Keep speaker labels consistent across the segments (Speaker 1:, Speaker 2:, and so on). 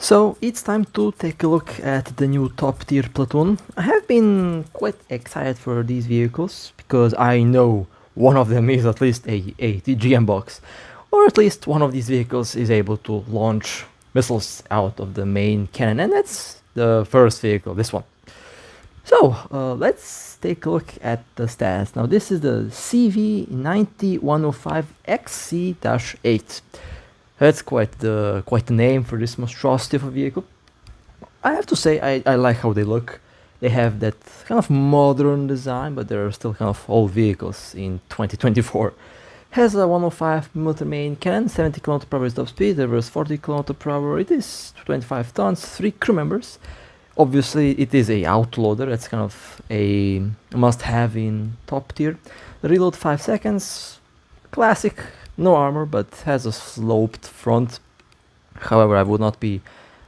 Speaker 1: So it's time to take a look at the new top tier platoon. I have been quite excited for these vehicles because I know one of them is at least a ATGM box, or at least one of these vehicles is able to launch missiles out of the main cannon, and that's the first vehicle, this one. So let's take a look at the stats. Now this is the CV9105 XC-8. That's quite the name for this monstrosity of a vehicle. I have to say I like how they look. They have that kind of modern design, but they're still kind of old vehicles in 2024. Has a 105mm main cannon, 70 km/h top speed, there was 40 km/h. It is 25 tons, 3 crew members. Obviously, it is a outloader. That's kind of a must-have in top tier. The reload 5 seconds. Classic. No armor, but has a sloped front. However, I would not be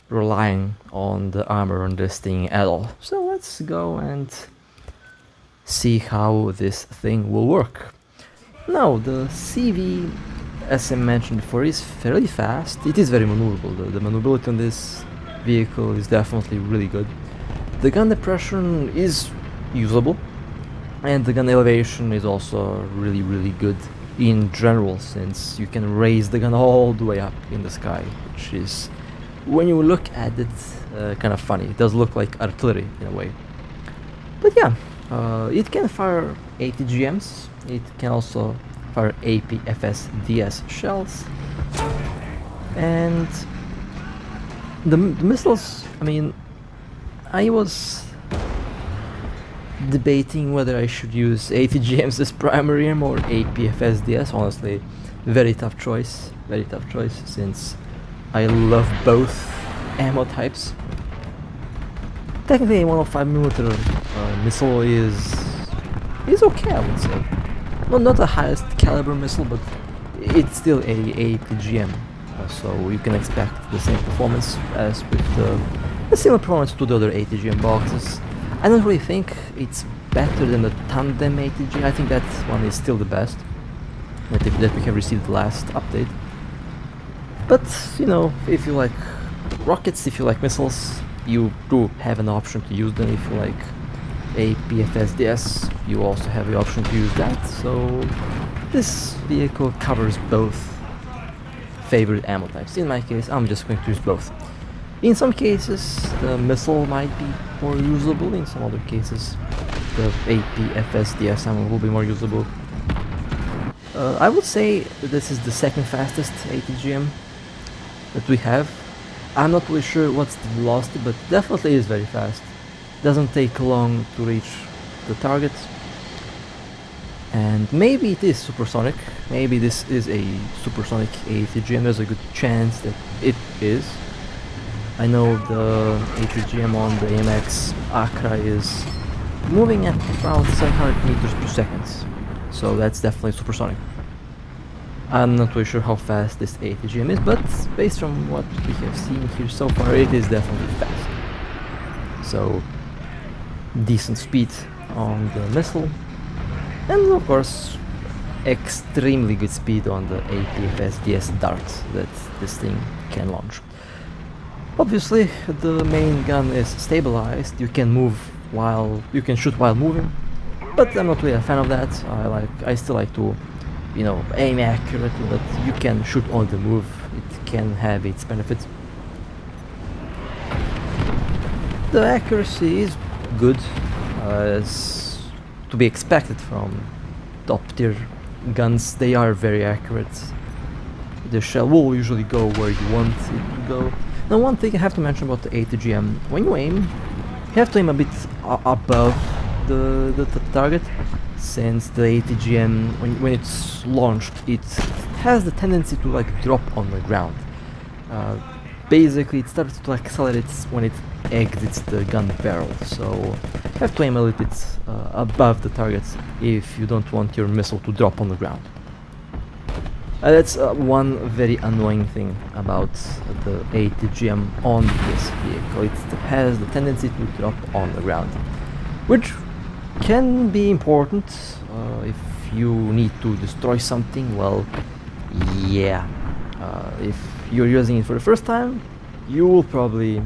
Speaker 1: relying on the armor on this thing at all. So let's go and see how this thing will work. Now, the CV, as I mentioned before, is fairly fast. It is very maneuverable. The maneuverability on this vehicle is definitely really good. The gun depression is usable, and the gun elevation is also really good in general, since you can raise the gun all the way up in the sky, which is, when you look at it, kind of funny. It does look like artillery in a way. But yeah, it can fire ATGMs, it can also fire APFSDS shells, and the missiles, I mean, I was debating whether I should use ATGMs as primary aim or APFSDS. Honestly, very tough choice, since I love both ammo types. Technically, a 105mm missile is okay, I would say. Not the highest caliber missile, but it's still a ATGM, so you can expect the same performance as with the similar performance to the other ATGM boxes. I don't really think it's better than the Tandem ATG. I think that one is still the best that we have received the last update. But, you know, if you like rockets, if you like missiles, you do have an option to use them. If you like APFSDS, you also have the option to use that. So this vehicle covers both favorite ammo types. In my case, I'm just going to use both. In some cases, the missile might be more usable. In some other cases, the APFSDS ammo will be more usable. I would say this is the second fastest ATGM that we have. I'm not really sure what's the velocity, but definitely is very fast. Doesn't take long to reach the target. And maybe it is supersonic. Maybe this is a supersonic ATGM. There's a good chance that it is. I know the ATGM on the AMX Accra is moving at around 700 meters per second, so that's definitely supersonic. I'm not really sure how fast this ATGM is, but based on what we have seen here so far, it is definitely fast. So, decent speed on the missile, and of course, extremely good speed on the APFSDS dart that this thing can launch. Obviously, the main gun is stabilized. You can shoot while moving, but I'm not really a fan of that. I still like to, you know, aim accurately, but you can shoot on the move. It can have its benefits. The accuracy is good, as to be expected from top tier guns. They are very accurate. The shell will usually go where you want it to go. Now, one thing I have to mention about the ATGM: when you aim, you have to aim a bit above the target, since the ATGM, when it's launched, it has the tendency to like drop on the ground. Basically, it starts to accelerate when it exits the gun barrel, so you have to aim a little bit above the target if you don't want your missile to drop on the ground. That's one very annoying thing about the ATGM on this vehicle. It has the tendency to drop on the ground, which can be important if you need to destroy something. Well, yeah, if you're using it for the first time, you will probably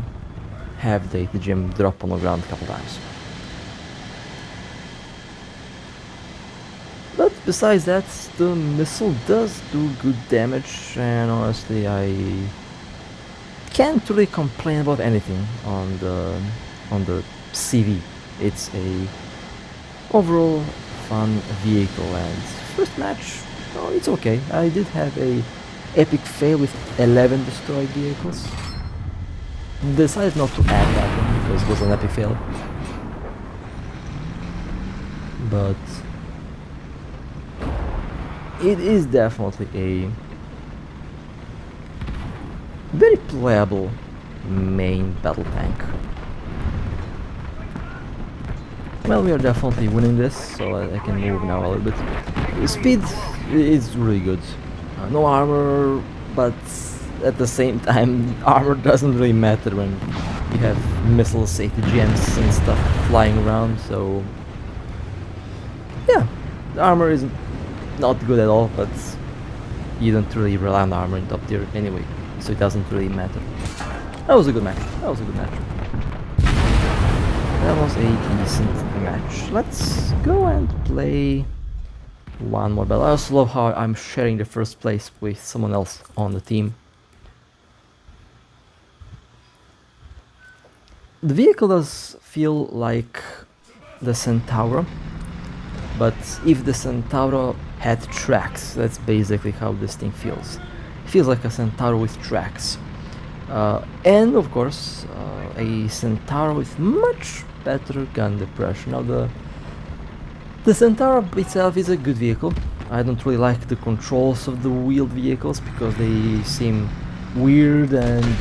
Speaker 1: have the ATGM drop on the ground a couple times. But besides that, the missile does do good damage, and honestly I can't really complain about anything on the CV. It's a overall fun vehicle, and first match, oh, it's okay. I did have a epic fail with 11 destroyed vehicles. Decided not to add that one because it was an epic fail. But it is definitely a very playable main battle tank. Well, we are definitely winning this, so I can move now a little bit. The speed is really good. No armor, but at the same time, armor doesn't really matter when you have missiles, ATGMs and stuff flying around, so yeah, the armor is not good at all, but you don't really rely on armor in top tier anyway, so it doesn't really matter. That was a good match. That was a good match. That was a decent match. Let's go and play one more battle. I also love how I'm sharing the first place with someone else on the team. The vehicle does feel like the Centauro, but if the Centauro had tracks, that's basically how this thing feels. It feels like a Centauro with tracks. And of course, a Centauro with much better gun depression. Now the Centauro itself is a good vehicle. I don't really like the controls of the wheeled vehicles because they seem weird, and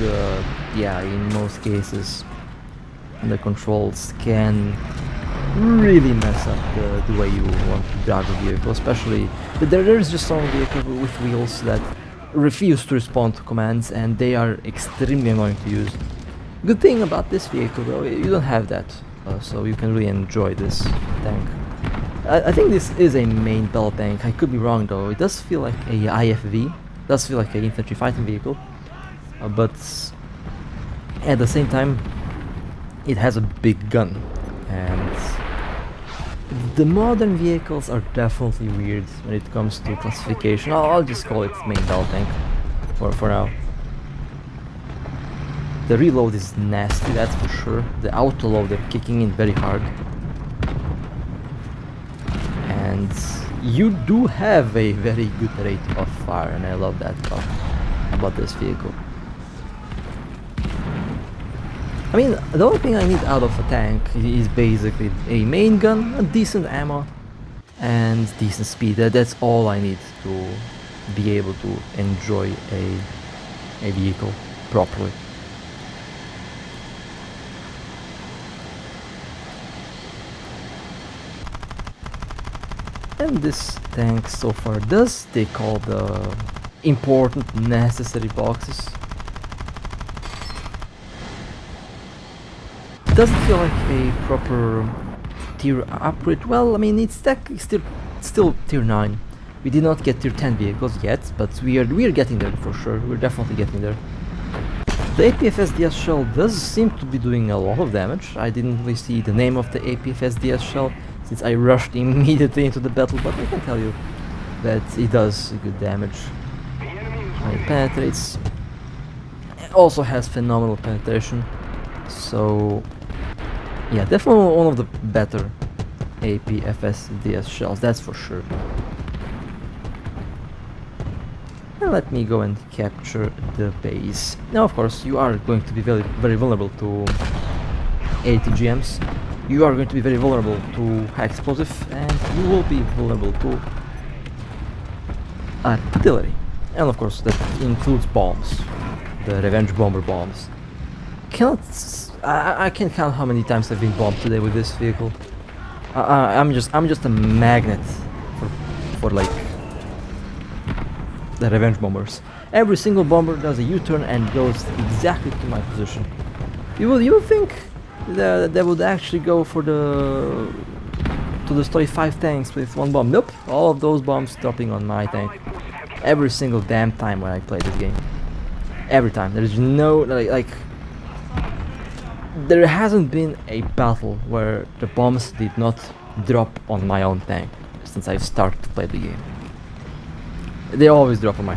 Speaker 1: yeah, in most cases the controls can really mess up the way you want to drive a vehicle, especially there's just some vehicles with wheels that refuse to respond to commands, and they are extremely annoying to use. Good thing about this vehicle though, you don't have that, so you can really enjoy this tank. I think this is a main battle tank. I could be wrong though. It does feel like a IFV, does feel like an infantry fighting vehicle, but at the same time it has a big gun, and the modern vehicles are definitely weird when it comes to classification. I'll just call it main battle tank for now. The reload is nasty, that's for sure. The auto load are kicking in very hard. And you do have a very good rate of fire, and I love that about this vehicle. I mean, the only thing I need out of a tank is basically a main gun, a decent ammo, and decent speed. That's all I need to be able to enjoy a vehicle properly. And this tank so far does tick all the important necessary boxes. Doesn't feel like a proper tier upgrade. Well, I mean, it's still tier 9. We did not get tier 10 vehicles yet, but we are getting there for sure. We're definitely getting there. The APFS DS shell does seem to be doing a lot of damage. I didn't really see the name of the APFS DS shell since I rushed immediately into the battle, but I can tell you that it does good damage. It penetrates. It also has phenomenal penetration. So yeah, definitely one of the better APFS DS shells, that's for sure. And let me go and capture the base. Now, of course, you are going to be very vulnerable to ATGMs. You are going to be very vulnerable to high explosive, and you will be vulnerable to artillery. And of course, that includes bombs, the revenge bomber bombs. I can't count how many times I've been bombed today with this vehicle. I'm just a magnet for like the revenge bombers. Every single bomber does a U-turn and goes exactly to my position. You would think that they would actually go for to destroy 5 tanks with 1 bomb. Nope, all of those bombs dropping on my tank every single damn time when I play this game. Every time. There's no like there hasn't been a battle where the bombs did not drop on my own tank since I've started to play the game. They always drop on my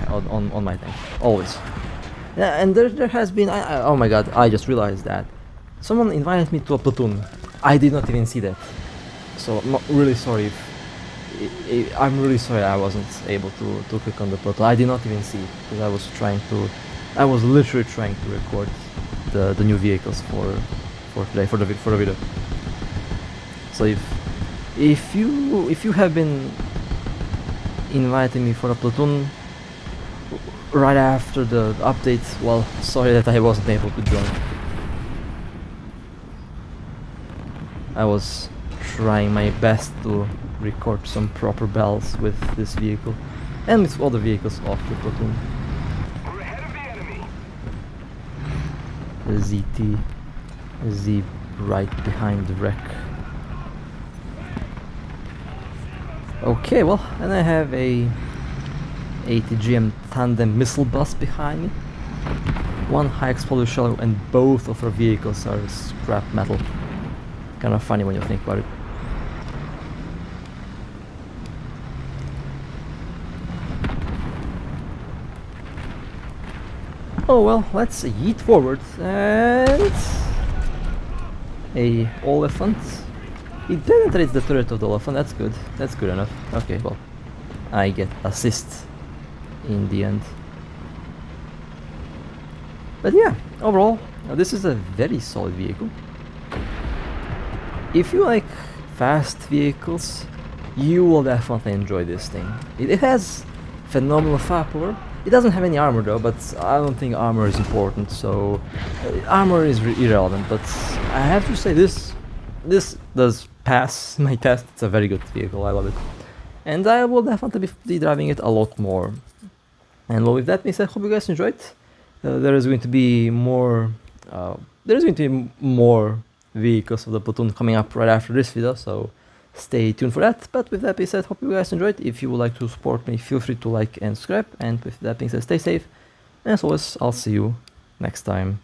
Speaker 1: tank, always. Yeah, and there has been oh my god, I just realized that someone invited me to a platoon. I did not even see that, so I'm really sorry if I'm really sorry I wasn't able to click on the platoon. I did not even see it because I was literally trying to record the new vehicles for today for the video. So if you have been inviting me for a platoon right after the update, well, sorry that I wasn't able to join. I was trying my best to record some proper battles with this vehicle and with other vehicles of the platoon.
Speaker 2: We're ahead of the enemy.
Speaker 1: The ZT Z right behind the wreck. Okay, well, and I have a ATGM tandem missile bus behind me. One high explosive shell and both of our vehicles are scrap metal. Kind of funny when you think about it. Oh well, let's yeet forward and a elephant. It penetrates the turret of the elephant. That's good. That's good enough. Okay, well, I get assist in the end. But yeah, overall, this is a very solid vehicle. If you like fast vehicles, you will definitely enjoy this thing. It has phenomenal firepower. It doesn't have any armor though, but I don't think armor is important, so armor is irrelevant. But I have to say this does pass my test. It's a very good vehicle. I love it, and I will definitely be driving it a lot more. And well, with that being said, hope you guys enjoyed. There is going to be more. More vehicles of the platoon coming up right after this video, so stay tuned for that. But with that being said, hope you guys enjoyed. If you would like to support me, feel free to like and subscribe. And with that being said, stay safe. And as always, I'll see you next time.